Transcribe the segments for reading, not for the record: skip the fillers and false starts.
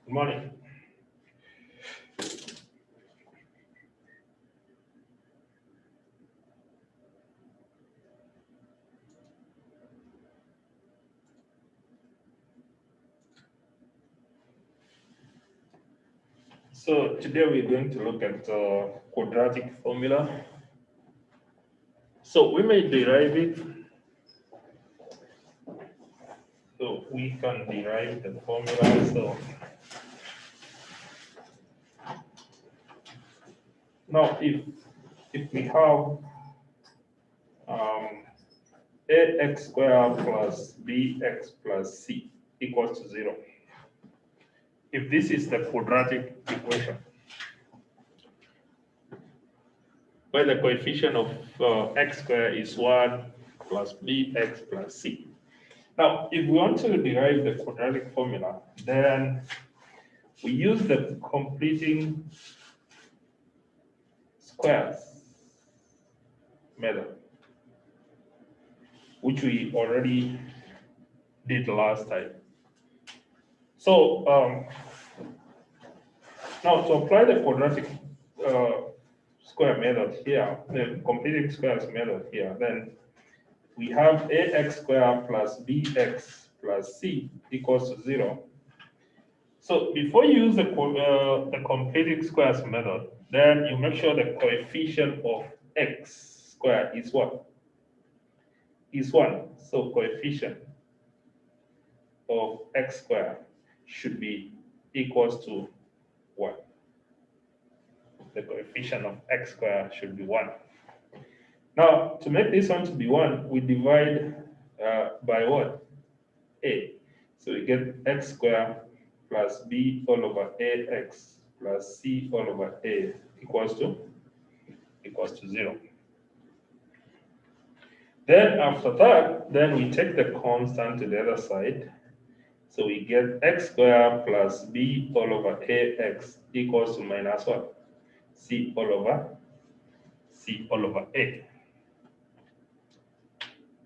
Good morning. So today we're going to look at quadratic formula. So we may derive it. So we can derive the formula. So now if we have ax squared plus bx plus c equals to 0. If this is the quadratic equation, where the coefficient of x squared is 1 plus bx plus c. Now, if we want to derive the quadratic formula, then we use the completing squares method, which we already did last time. So now to apply the quadratic square method here, the completing squares method here, then we have ax squared plus bx plus c equals to 0. So before you use the completing squares method, then you make sure the coefficient of x squared is what? Is 1. So coefficient of x squared should be equals to 1. The coefficient of x squared should be 1. Now, to make this one to be 1, we divide by what? A. So we get x squared plus b all over ax plus c all over a equals to 0. Then after that, then we take the constant to the other side. So we get x squared plus b all over ax equals to minus what? C all over a.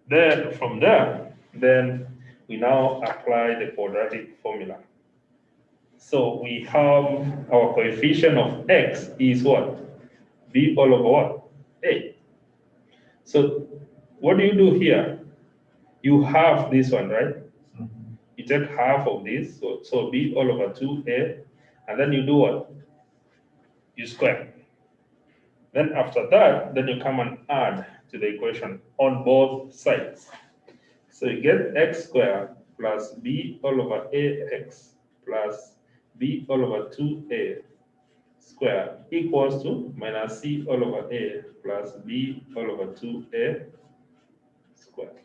Then from there, then we now apply the quadratic formula. So we have our coefficient of x is what? B all over what? A. So what do you do here? You halve this one, right? You take half of this, so B all over 2A, and then you do what? You square. Then after that, then you come and add to the equation on both sides. So you get x squared plus b all over ax plus b all over 2a squared equals to minus c all over a plus b all over 2a squared.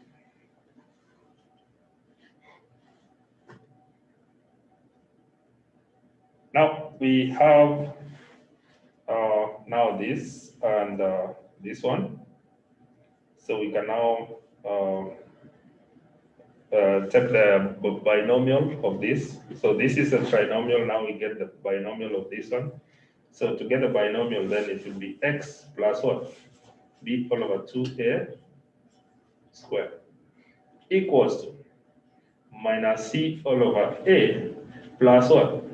Now we have now this and this one. So we can now take the binomial of this. So this is a trinomial. Now we get the binomial of this one. So to get the binomial, then it will be x plus what? B all over 2a squared equals to minus c all over a plus what?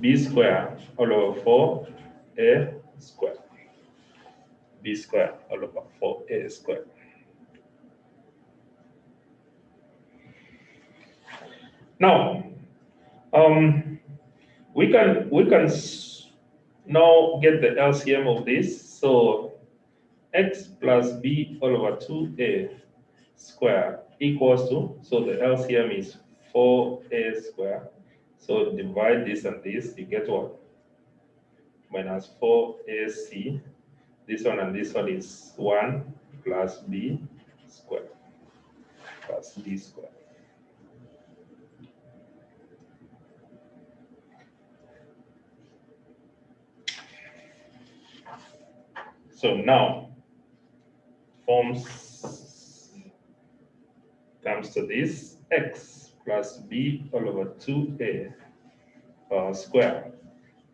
B squared all over 4a squared. B squared all over 4a squared. Now, we can now get the LCM of this. So x plus b all over 2a squared equals to, so the LCM is 4a squared. So divide this and this, you get what? Minus 4ac. This one and this one is 1 plus b squared plus b squared. So now comes to this x plus b all over 2a squared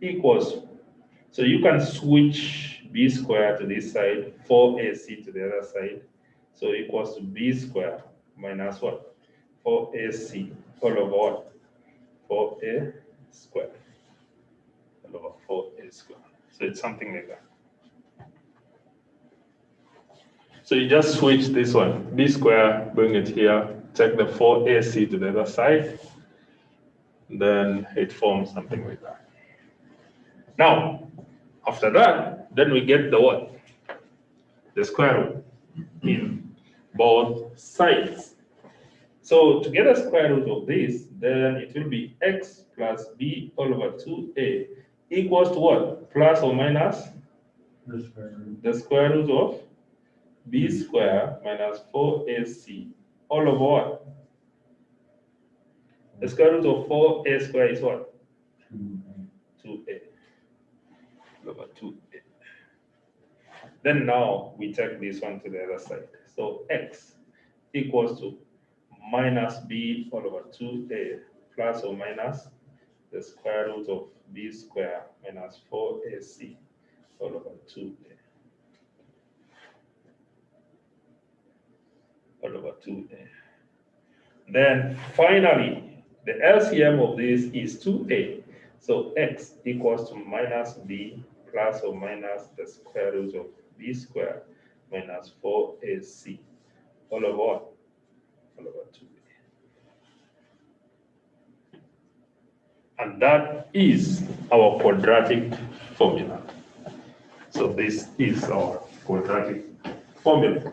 equals, so you can switch b squared to this side, 4ac to the other side, so equals to b squared minus what? 4ac all over what? 4a squared. over 4a squared. So it's something like that. So you just switch this one, b squared, bring it here, take the 4ac to the other side, then it forms something like that. Now, after that, then we get the what? The square root in both sides. So to get a square root of this, then it will be x plus b all over 2a equals to what? Plus or minus? The square root of b squared minus 4ac all over what? The square root of 4a squared is what? 2a over 2a. Then now we take this one to the other side. So x equals to minus b all over 2a plus or minus the square root of b squared minus 4ac all over 2a. All over 2a. Then finally, the LCM of this is 2a. So x equals to minus b plus or minus the square root of b squared minus 4ac all over what? All over 2a. And that is our quadratic formula. So this is our quadratic formula.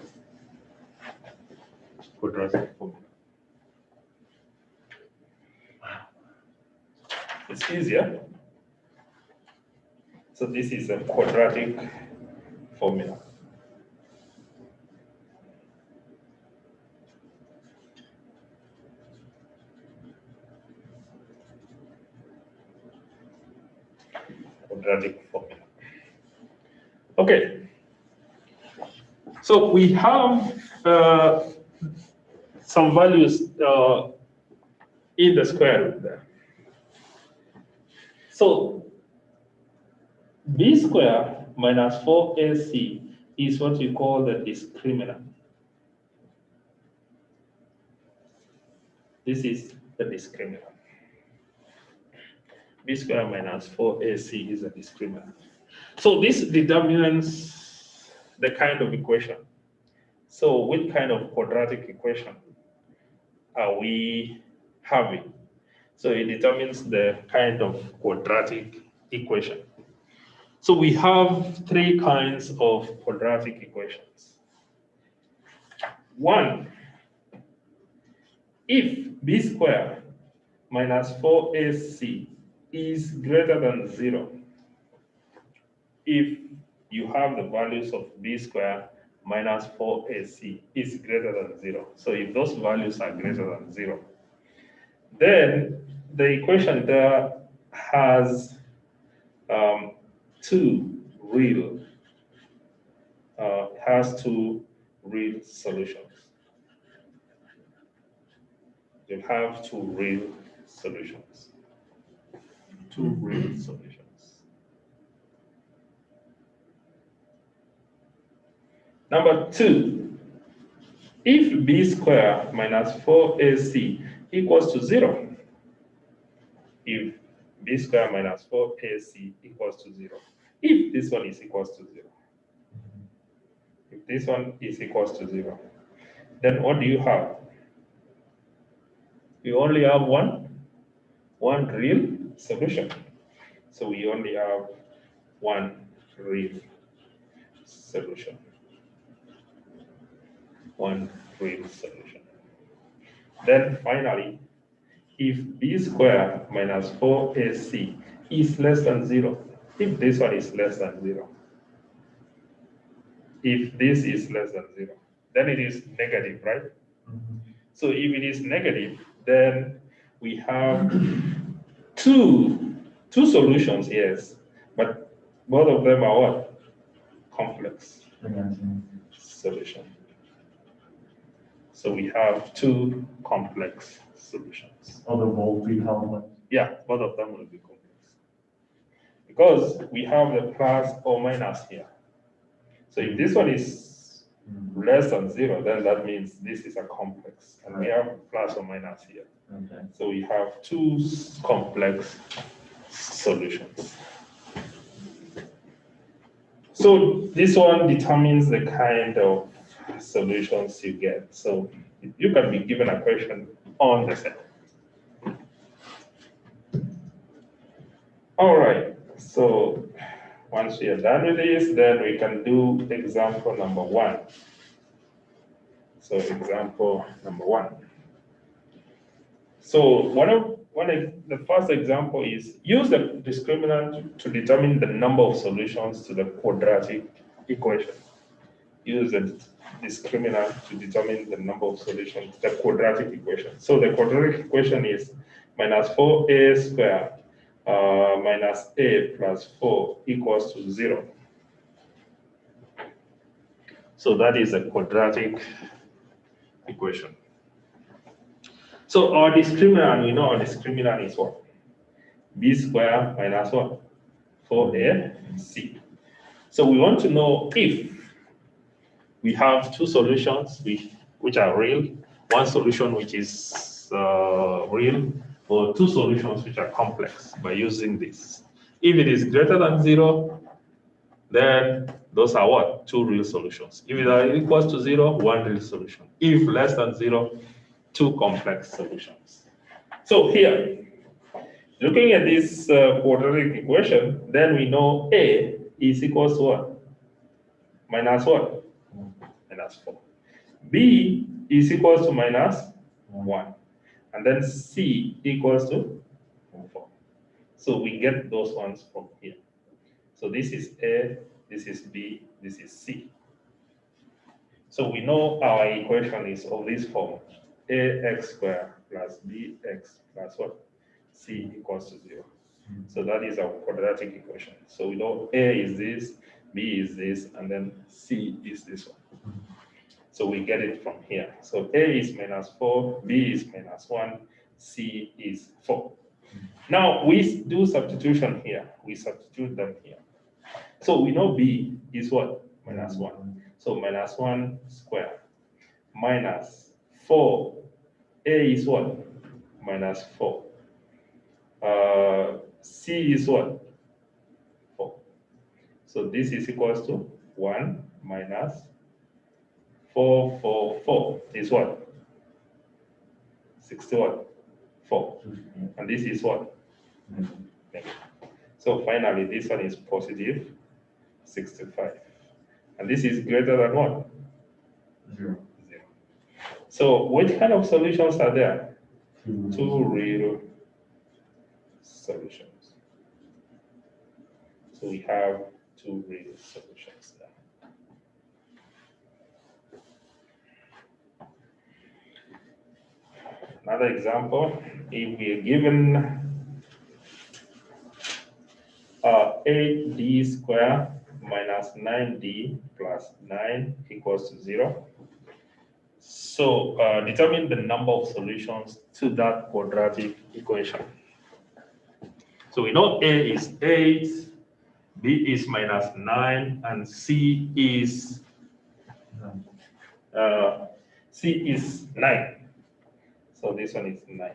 Quadratic formula. It's easier. So this is a quadratic formula. Quadratic formula. Okay. So we have some values in the square root there. So b squared minus 4ac is what you call the discriminant. This is the discriminant. B squared minus 4ac is a discriminant. So this determines the kind of equation. So what kind of quadratic equation are we having? So it determines the kind of quadratic equation. So we have three kinds of quadratic equations. One, if b squared minus 4ac is greater than 0, if you have the values of b squared minus 4ac is greater than 0, so if those values are greater than 0, then the equation there has two real solutions. You have two real solutions. Two real solutions. Number two, if b squared minus 4ac equals to 0, if b squared minus 4ac equals to 0, if this one is equals to 0, if this one is equals to 0, then what do you have? You only have one real solution. So we only have one real solution. One real solution. Then finally, if b squared minus 4ac is less than 0, if this one is less than 0, if this is less than 0, then it is negative, right? Mm-hmm. So if it is negative, then we have two solutions, yes, but both of them are what? Complex solution. So we have two complex solutions. Oh, they'll both be complex? Yeah, both of them will be complex. Because we have the plus or minus here. So if this one is less than 0, then that means this is a complex. And we have plus or minus here. Okay. So we have two complex solutions. So this one determines the kind of solutions you get. So you can be given a question on the set. All right, so once we are done with this, then we can do example number 1. So example number 1. So the first example is use the discriminant to determine the number of solutions to the quadratic equation. Use the discriminant to determine the number of solutions to the quadratic equation. So the quadratic equation is minus 4a squared minus a plus 4 equals to 0. So that is a quadratic equation. So our discriminant, we know our discriminant is what? B squared minus what? 4ac. So we want to know if we have two solutions which are real, one solution which is real, or two solutions which are complex by using this. If it is greater than 0, then those are what? Two real solutions. If it is equals to 0, one real solution. If less than 0, two complex solutions. So here, looking at this quadratic equation, then we know A is equals to what? Minus what? Minus 4. B is equals to minus 1. And then C equals to 4. So we get those ones from here. So this is A, this is B, this is C. So we know our equation is of this form. Ax squared plus bx plus what? C equals to 0. So that is our quadratic equation. So we know A is this, B is this, and then C is this one. So we get it from here. So A is minus 4, B is minus 1, C is 4. Now we do substitution here. We substitute them here. So we know B is what? Minus 1. So minus 1 squared minus 4. A is what? Minus 4. C is what? 4. So this is equals to 1 minus 4, 4, 4 is what? 61. 4. And this is what? Negative. So finally, this one is positive 65. And this is greater than what? 0. 0. So which kind of solutions are there? Two real solutions. So we have two real solutions there. Another example, if we are given 8d squared minus 9d plus 9 equals to 0. So determine the number of solutions to that quadratic equation. So we know A is 8, B is minus 9, and C is 9. So this one is 9.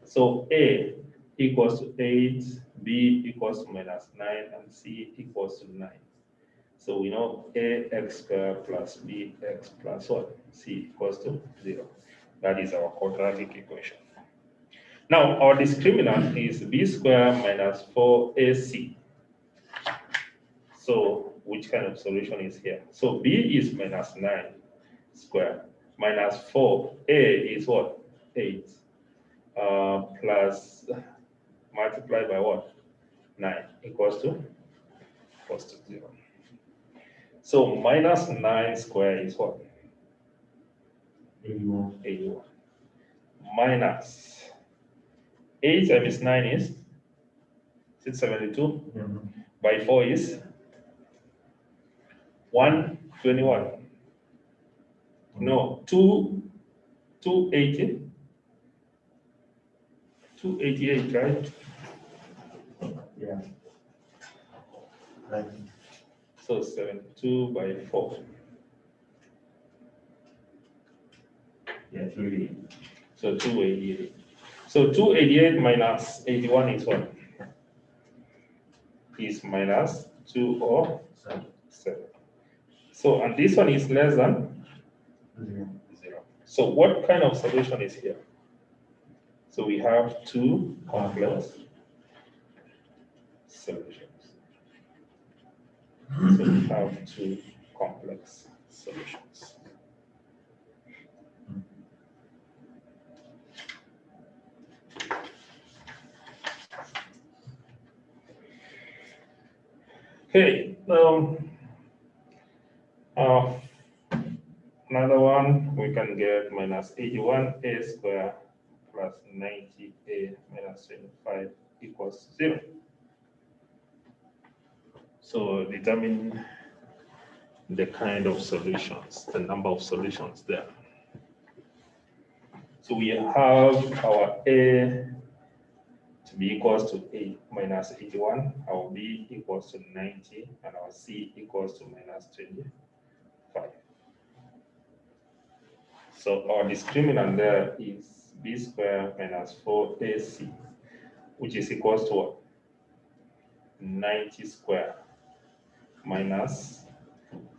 So A equals to 8, B equals to minus 9, and C equals to 9. So we know ax squared plus bx plus what? C equals to 0. That is our quadratic equation. Now our discriminant is b squared minus 4ac. So which kind of solution is here? So b is minus 9 squared minus 4a is what? 8 plus multiplied by what? 9 equals to 0. So minus 9 squared is what? 81. Minus 8 times 9 is 72. By 4 is 121. No, 280. 288, right? Yeah. Right. So 72 by 4. Yeah, 288. So 288. So 288 minus 81 is what? is minus 2 or 7. 7. So, and this one is less than 0. 0. So what kind of solution is here? So we have two complex solutions. So we have two complex solutions. Okay, another one, we can get minus 81a squared plus 90a minus 25 equals 0. So determine the kind of solutions, the number of solutions there. So we have our a to be equals to a minus 81, our b equals to 90, and our c equals to minus 25. So our discriminant there is b squared minus 4ac, which is equals to what? 90 squared minus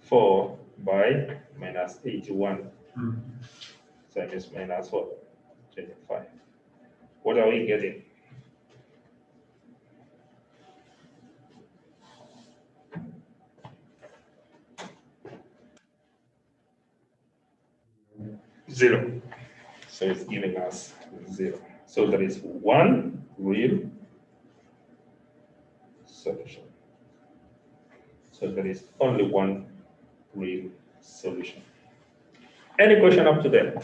4 by minus 81. So it is minus what? 25. What are we getting? Zero. So it's giving us 0. So there is one real solution. So there is only one real solution. Any question up to there?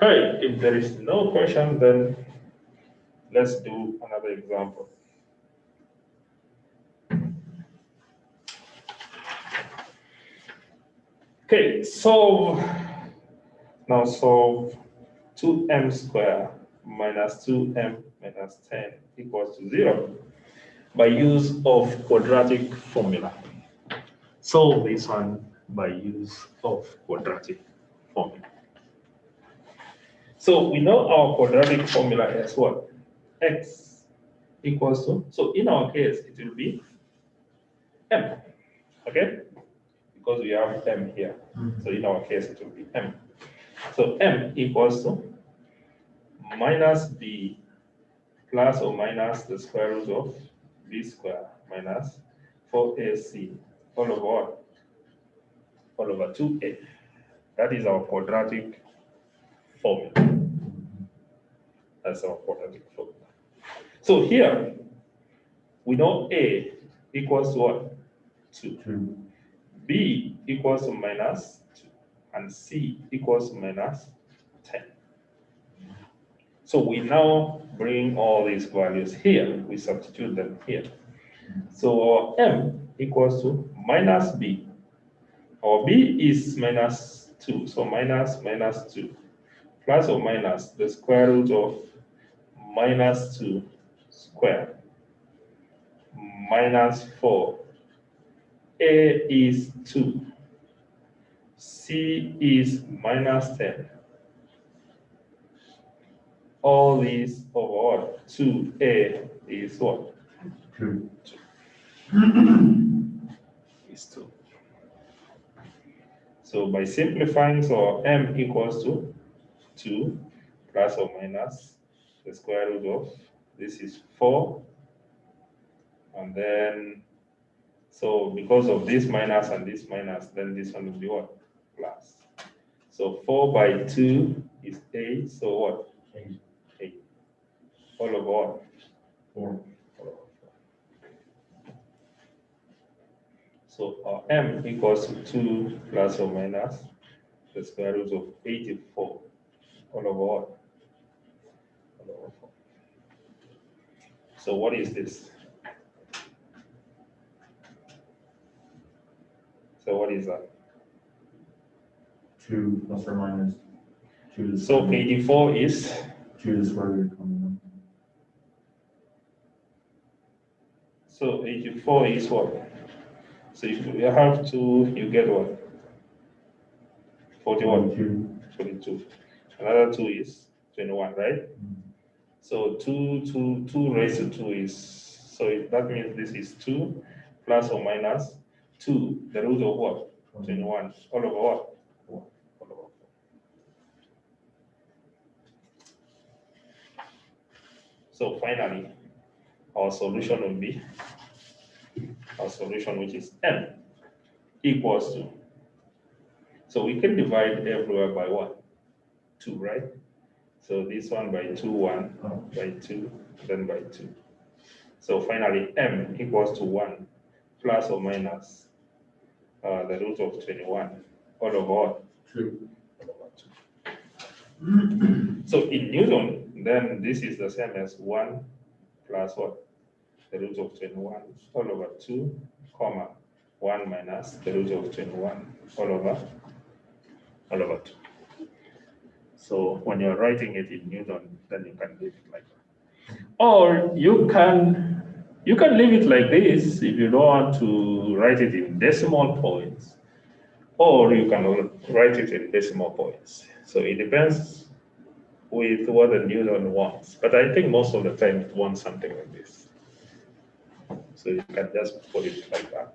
Right, if there is no question, then let's do another example. Okay, now solve 2m squared minus 2m minus 10 equals to 0 by use of quadratic formula. Solve this one by use of quadratic formula. So we know our quadratic formula is what? X equals to, so in our case, it will be m, okay? Because we have m here. So in our case, it will be m. So m equals to minus b plus or minus the square root of b squared minus 4ac all over what? All over 2a. That is our quadratic formula. That's our quadratic formula. So here, we know a equals to what? 2. B equals to minus 2. And C equals to minus 10. So we now bring all these values here. We substitute them here. So our m equals to minus b. Our b is minus 2. So minus 2. Plus or minus the square root of minus 2 squared minus 4. A is 2. C is minus 10. All these over what? 2a is what? 2. Is 2. So by simplifying, so m equals to 2 plus or minus the square root of, this is 4. And then, so because of this minus and this minus, then this one will be what? Plus. So 4 by 2 is 8. So what? 8. 8. All over what? 4. All over 4. So our m equals to 2 plus or minus the square root of 84. All over what? All over 4. So what is this? So what is that? 2 plus or minus 2 to the So square root. 84 is 2 to the square root of 21. So 84 is what? So if you have 2, you get what? 41. 2. 42. Another 2 is 21, right? Mhm. So 2 raised to 2 is, so that means this is 2 plus or minus 2, the root of what? 21, all over what? All over 4. So finally, our solution will be, our solution which is m equals to, so we can divide everywhere by what? 2, right? So this one by 2, 1, Oh, by 2, then by 2. So finally, m equals to 1 plus or minus the root of 21 all over what? 2. All over 2. So in Newton, then this is the same as 1 plus what? The root of 21 all over 2, comma, 1 minus the root of 21 all over 2. So when you're writing it in Newton, then you can leave it like that. Or you can leave it like this if you don't want to write it in decimal points. Or you can write it in decimal points. So it depends with what the Newton wants. But I think most of the time it wants something like this. So you can just put it like that.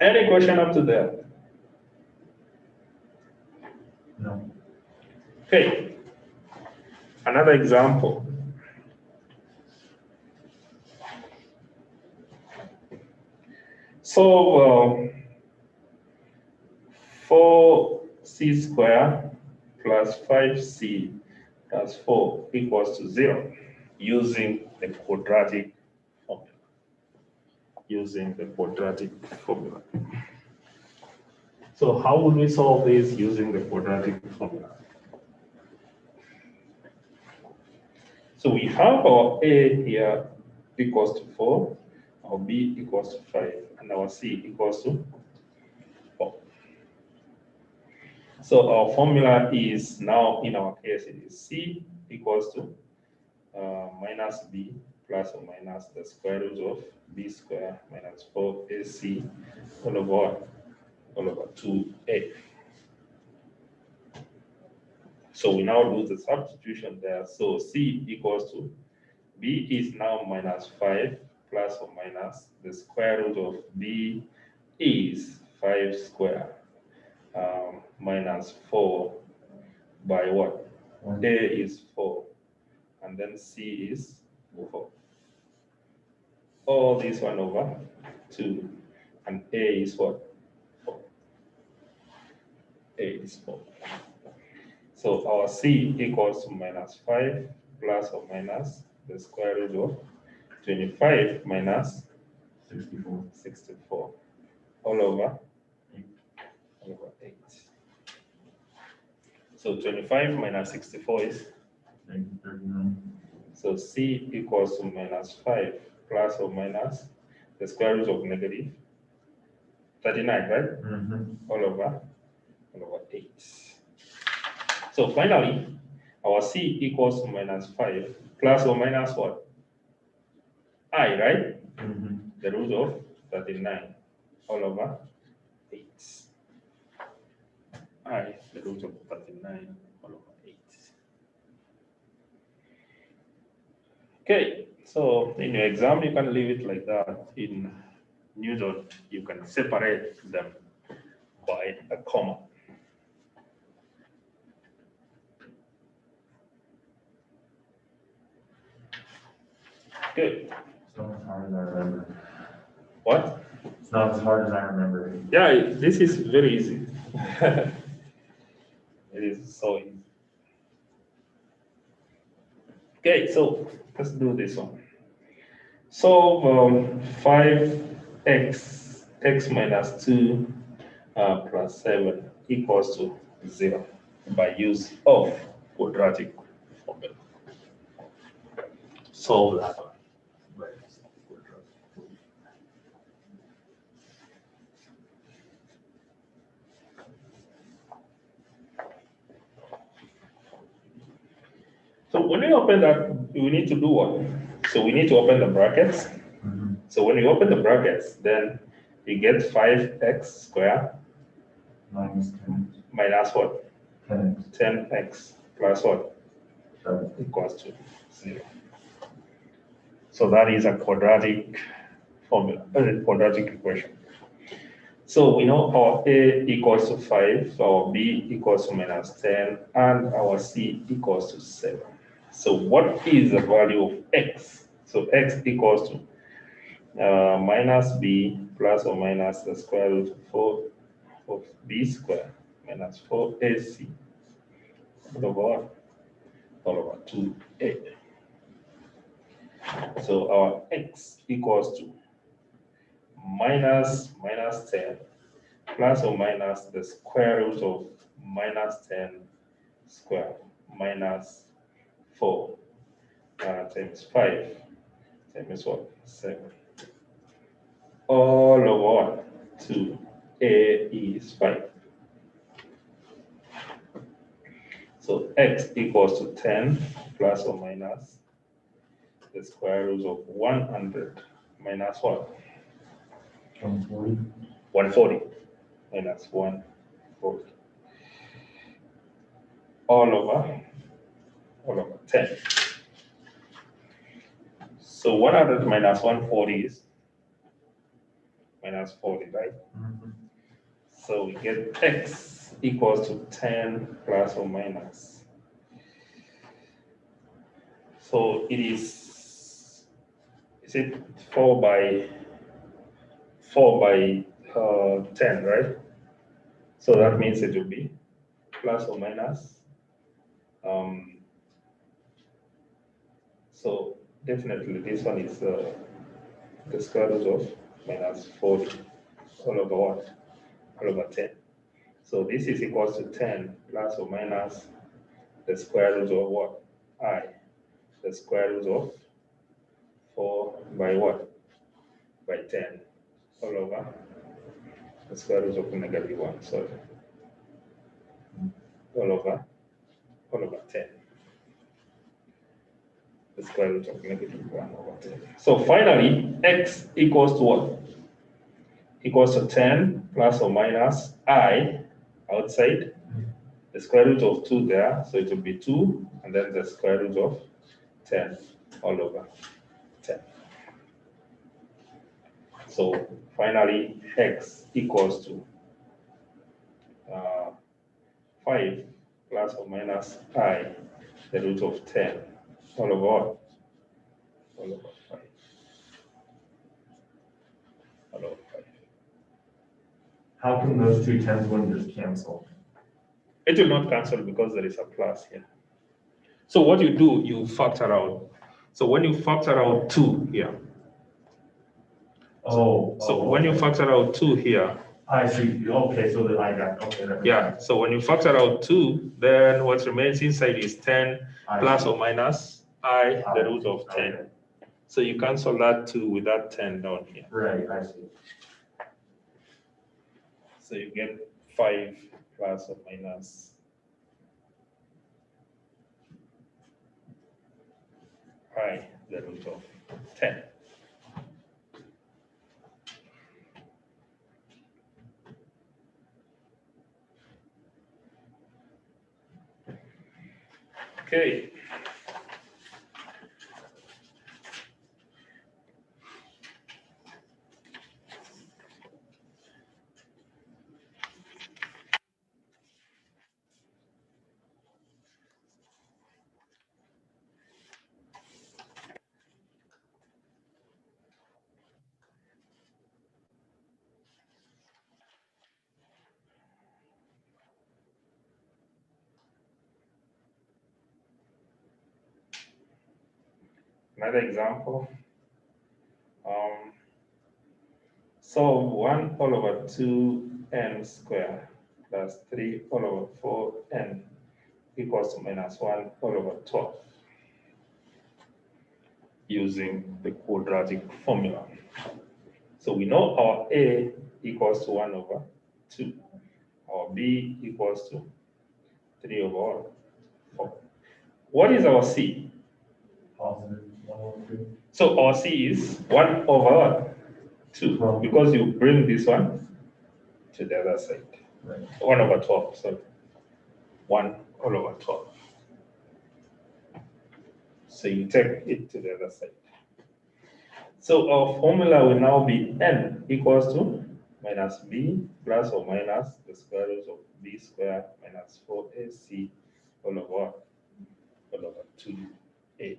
Any question up to there? No. Okay. Another example. So 4c squared plus 5c plus 4 equals to 0 using the quadratic formula. Using the quadratic formula. So how would we solve this using the quadratic formula? So we have our a here equals to 4, our b equals to 5, and our c equals to 4. So our formula is now, in our case, it is c equals to minus b plus or minus the square root of b squared minus 4ac all over 2a. So we now do the substitution there. So c equals to, b is now minus 5 plus or minus the square root of b is 5 squared minus 4 by what? 1. A is 4, and then c is 4. All this 1 over 2, and a is what? 4. A is 4. So our c equals to minus 5 plus or minus the square root of 25 minus 64 all over 8. So 25 minus 64 is, Negative 39. so c equals to minus 5 plus or minus the square root of negative 39, right? Mhm. All over 8. So finally, our c equals to minus 5 plus or minus what? I, right? Mhm. The root of 39 all over 8. I, the root of 39 all over 8. Okay, so in your exam, you can leave it like that. In Newton, you can separate them by a comma. Good. It's not as hard as I remember. What? It's not as hard as I remember. Yeah, this is very easy. It is so easy. Okay, so let's do this one. So 5x minus 2 plus 7 equals to 0 by use of quadratic formula. Solve that one. So when we open that, we need to do what? So we need to open the brackets. Mhm. So when you open the brackets, then you get 5x squared Minus 10. minus what? 10x, 10x plus what? 7. Equals to 0. So that is a quadratic formula, a quadratic equation. So we know our A equals to 5, our B equals to minus 10, and our C equals to 7. So what is the value of x? So x equals to minus b plus or minus the square root of 4 of b squared minus 4ac all over 2a. So our x equals to minus 10 plus or minus the square root of minus 10 square minus 4 times 5 times what? 7. All over 2. A is 5. So x equals to 10 plus or minus the square root of 100 minus what? 140. 140 minus 140. All over 10. So 100 minus 140 is minus 40, right? Mhm. So we get x equals to 10 plus or minus. So it is it 4 by 10, right? So that means it will be plus or minus. So definitely this one is the square root of minus 40 all over what? All over 10. So this is equals to 10 plus or minus the square root of what? I. The square root of 4 by what? By 10 all over the square root of negative 1, sorry. All over 10. The square root of negative 1 over 10. So finally, x equals to what? Equals to 10 plus or minus I outside, the square root of 2 there, so it will be 2, and then the square root of 10 all over 10. So finally, x equals to 5 plus or minus I, the root of 10, all over what? All over 5. All over 5. How come those two tens wouldn't just cancel? It will not cancel because there is a plus here. So what you do, you factor out. So when you factor out 2 here, so when you factor out 2 here, I see. Okay, so then I got, okay. That makes yeah, sense. so when you factor out 2, then what remains inside is 10 I plus see. or minus I, the root of 10. Okay. So you cancel that 2 with that 10 down here. Right, I see. So you get 5 plus or minus I, the root of 10. Okay. Another example. Solve 1 all over 2n squared plus 3 all over 4n equals to minus 1 all over 12 using the quadratic formula. So we know our A equals to 1 over 2. Our B equals to 3 over 4. What is our C? Positive 1 over 2. So our C is 1 over 2, Well, because you bring this one to the other side. Right. 1 over 12, sorry. 1 all over 12. So you take it to the other side. So our formula will now be n equals to minus b plus or minus the square root of b squared minus 4ac all over 2a.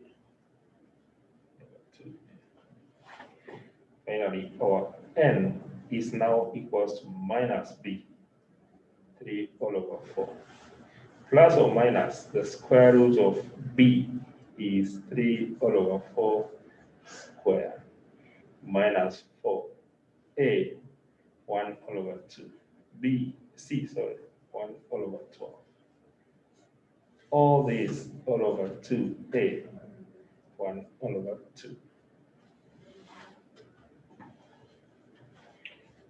Finally, our n is now equals to minus b, 3 all over 4. Plus or minus the square root of b is 3 all over 4 square minus 4a, 1 all over 2, c, 1 all over 12. All this all over 2a, 1 all over 2.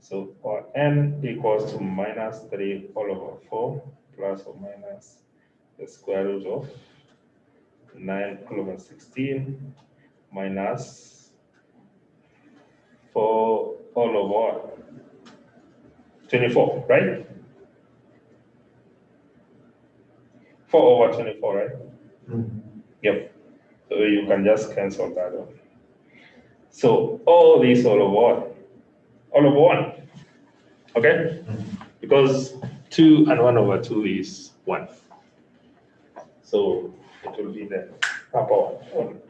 So our n equals to minus 3 all over 4 plus or minus the square root of 9 all over 16 minus 4 all over 24, right? 4 over 24, right? Mhm. Yep. So you can just cancel that one. So all these all over what? All over 1. Okay? Because 2 and 1 over 2 is 1. So it will be the upper one.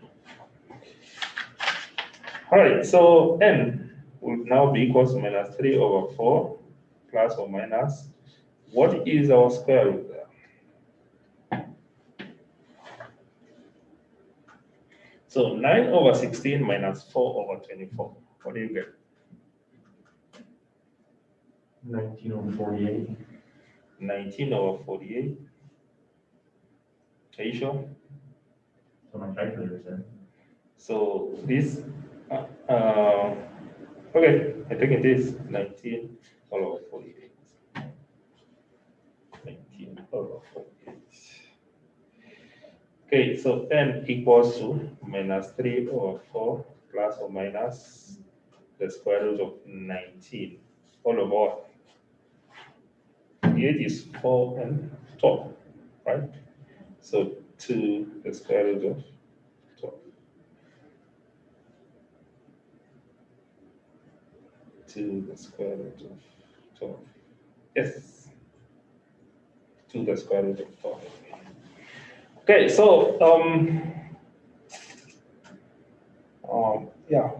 All right, so n will now be equals to minus 3 over 4 plus or minus. What is our square root there? So 9 over 16 minus 4 over 24. What do you get? 19 over 48. 19 over 48. Are you sure? So my calculator said. So this, okay, I think it is 19 all over 48. 19 all over 48. Okay, so n equals to minus 3 over 4 plus or minus the square root of 19 all over what? 48 is 4 and 12, right? So 2 the square root of 12. 2 the square root of 12. Yes. 2 the square root of 12. Okay, so yeah.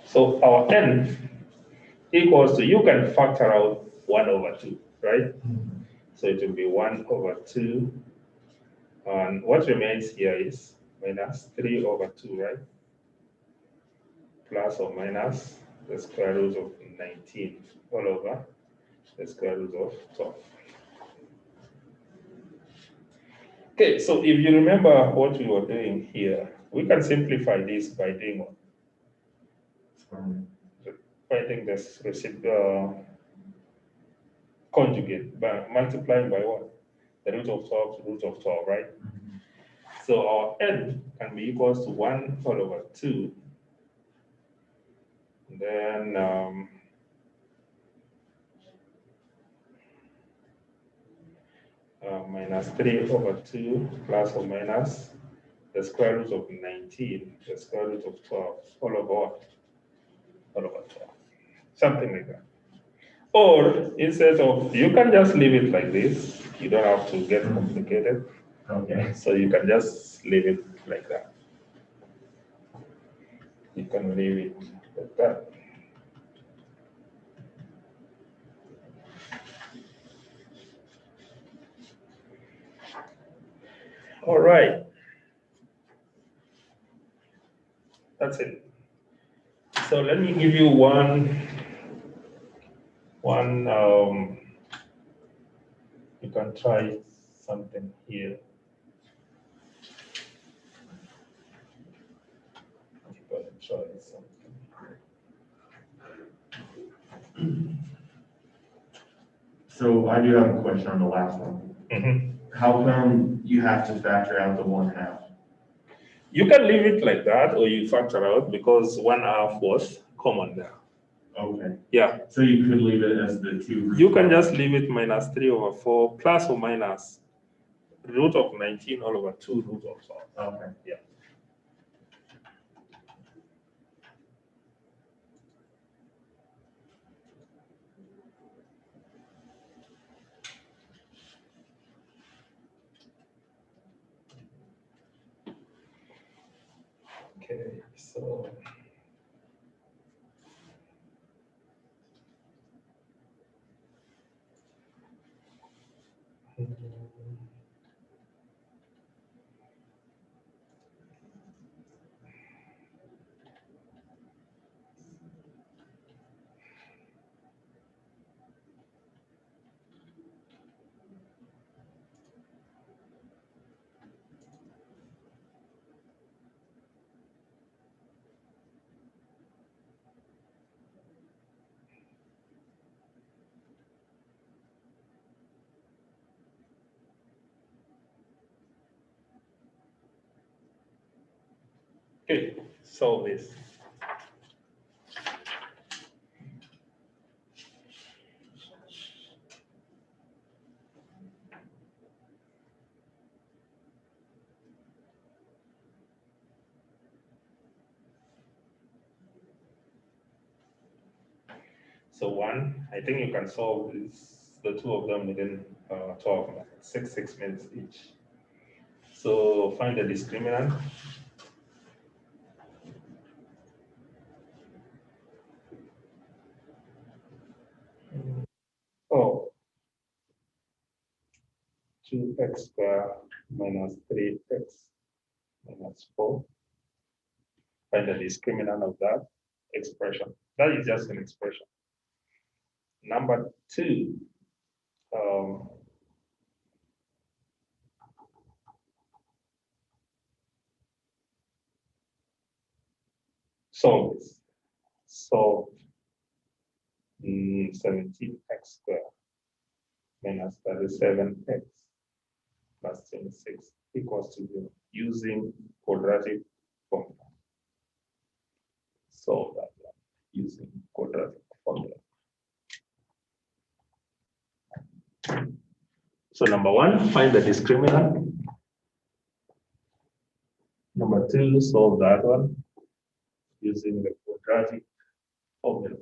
So our n equals to, you can factor out 1 over 2, right? So it will be 1 over 2. And what remains here is minus 3 over 2, right? Plus or minus the square root of 19 all over the square root of 12. Okay, so if you remember what we were doing here, we can simplify this by doing what? Finding this conjugate by multiplying by what? The root of 12 to root of 12, right? So our n can be equals to 1 all over 2. Then minus 3 over 2 plus or minus the square root of 19, the square root of 12, all over what? All over 12. Something like that. Or instead of, you can just leave it like this. You don't have to get complicated. Okay. So you can just leave it like that. You can leave it like that. All right. That's it. So let me give you one, you can try something here. You can try something. So I do have a question on the last one. Mhm. How come you have to factor out the 1/2? You can leave it like that, or you factor out, because 1/2 was common there. Okay, Yeah, so you could leave it as the 2 root you can products. just leave it minus 3/4 plus or minus root of 19 all over 2 root of 12. Okay. Yeah. Okay, so. Okay, solve this. So 1, I think you can solve this, the two of them within 12 minutes, 6 minutes each. So find the discriminant. Oh, 2x squared minus 3x minus 4. Find the discriminant of that expression. That is just an expression. Number 2, solve this. Solve 17x squared minus 37x plus 26 equals to 0 using quadratic formula. Solve that one using quadratic formula. So number 1, find the discriminant. Number 2, solve that one using the quadratic formula.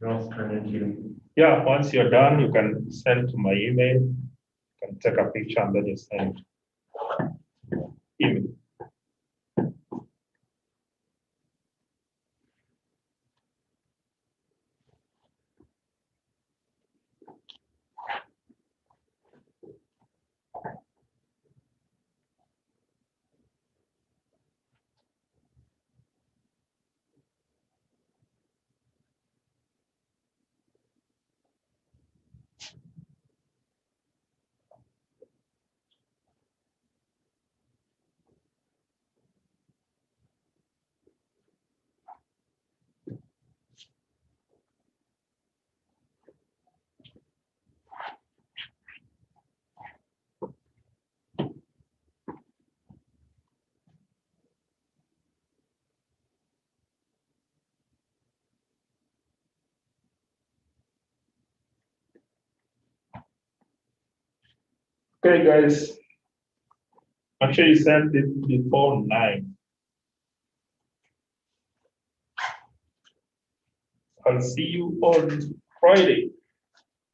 I'll send it to you. Yeah, once you're done, you can send to my email. You can take a picture and then you send. Email. Okay, guys. Make sure you send it before 9. I'll see you on Friday.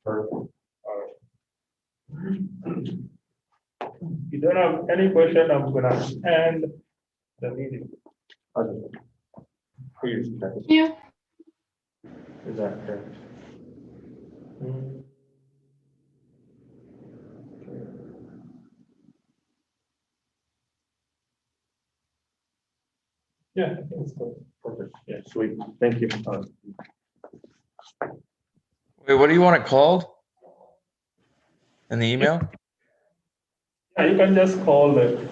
Perfect. If you don't have any question, I'm gonna end the meeting. Please check. Yeah. Is that correct? Yeah, I think it's good. Perfect. Yeah, sweet. Thank you. Wait, what do you want it called? In the email? Yeah, you can just call the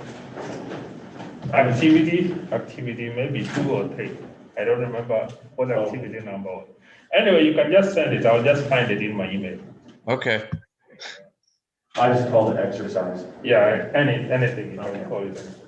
activity, maybe 2 or 3. I don't remember what activity number was. Anyway, you can just send it. I'll just find it in my email. Okay. I just called it exercise. Yeah, anything you can call it.